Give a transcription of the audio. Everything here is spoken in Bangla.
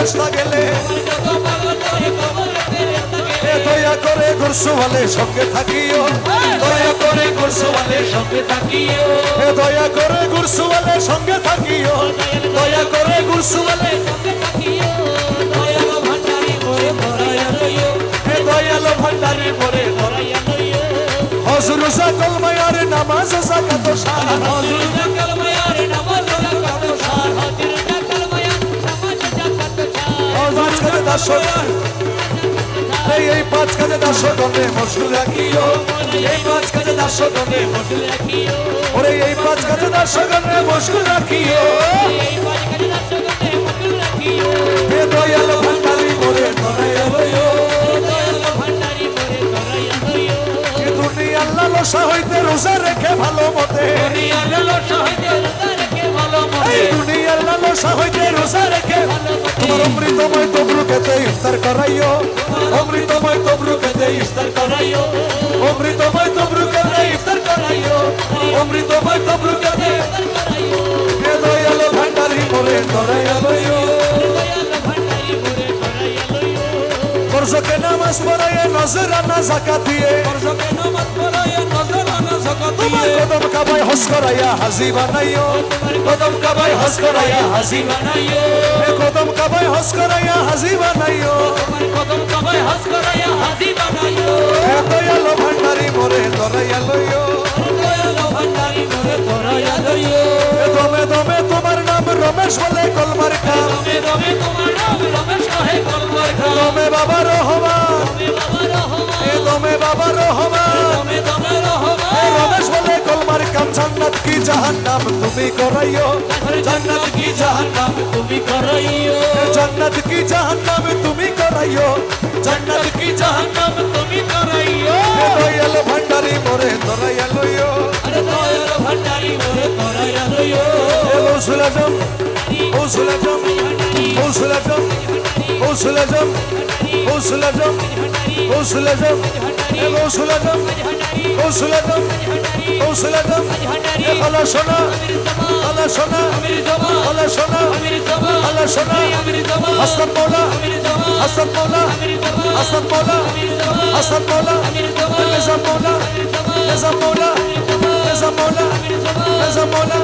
ফেরেশতা গেলে দয়া করে গুরসুওয়ালে সঙ্গে থাকিও দয়া করে গুরসুওয়ালে সঙ্গে থাকিও দয়া করে গুরসুওয়ালে সঙ্গে থাকিও দয়া করে গুরসুওয়ালে সঙ্গে থাকিও দয়ালো ভান্ডারি মোরে ভরায়া লইও দয়ালো ভান্ডারি মোরে ভরায়া লইও হজর জাকাল মায়ার নামাজ যাকাত শান হজর জাকাল মায়ার নামাজ যাকাত শান হজর জাকাল মায়ার নামাজ যাকাত শান পাঁচ কাজে দাসর এই পাঁচ কাজে দাসগণে মশগুল রাখিও এই পাঁচ কাজে দাসগণে মশগুল রাখিও ওরে এই পাঁচ কাজে দাসগণে মশগুল রাখিও এই পাঁচ কাজে দাসগণে মশগুল রাখিও হে দয়াল ভান্ডারি মোরে ধরাইয়া লইও দয়াল ভান্ডারি মোরে ধরাইয়া লইও এ দুনিয়ার লালসা হইতে রোজা রেখে ভালো মতে দুনিয়ার লালসা হইতে রোজা রেখে ভালো মতে এই দুনিয়ার লালসা হইতে রোজা রেখে ভালো মতে তোমার অমৃতময় তবরুকেতে ইফতার করাইও অমৃতময় তবরুকেতে ইফতার করাইও অমৃতময় তবরুকেতে ইফতার করাইও অমৃতময় তবরুকেতে ইফতার করাইও হে দয়াল ভান্ডারি মোরে ধরাইয়া লইও দয়াল ভান্ডারি মোরে ধরাইয়া লইও ফরজকে নামাজ পড়াইয়া নজরানা যাকাত দিয়ে ফরজকে নামাজ পড়াইয়া নজরানা যাকাত দিয়ে তোমার কদম কাবায় হজ করাইয়া হাজী বানাইও তোমার কদম কাবায় হজ করাইয়া হাজী বানাইও হে কদম কাবায় হজ করাইয়া হাজী বানাইও তোমার কদম কাবায় হজ করাইয়া হাজী বানাইও হে দয়াল ভান্ডারি মোরে ধরাইয়া লইও দয়াল ভান্ডারি মোরে ধরাইয়া লইও দমে দমে তোমার নাম রমেশ বলে কলমার খা দমে দমে তোমার নাম রমেশ বলে কলমার খা দমে বাবা রহমান দমে বাবা রহমান দমে দমে রহমান রমেশ বলে কলমার কাম জান্নাত কি জাহান্নাম তুমি করাইও জান্নাত কি জাহান্নাম তুমি করাইও জান্নাত কি জাহান্নাম তুমি করাইও জান্নাত কি জাহান্নাম তুমি করাইও দয়াল ভান্ডারি মোরে ধরাইয়া লইও আরে দয়াল ভান্ডারি মোরে ধরাইয়া লইও ওসুল আজম ওসুল আজম ওসুল আজম ওসুল আজম ওসুল আজম ওসুল আজম ওসুল আজম ওসুল আজম ওসুল আজম আল্লাহ সোনা আল্লাহ সোনা আল্লাহ সোনা আল্লাহ সোনা হাসান মওলা হাসান মওলা হাসান মওলা হাসান মওলা নিজাম মওলা নিজাম মওলা নিজাম মওলা নিজাম মওলা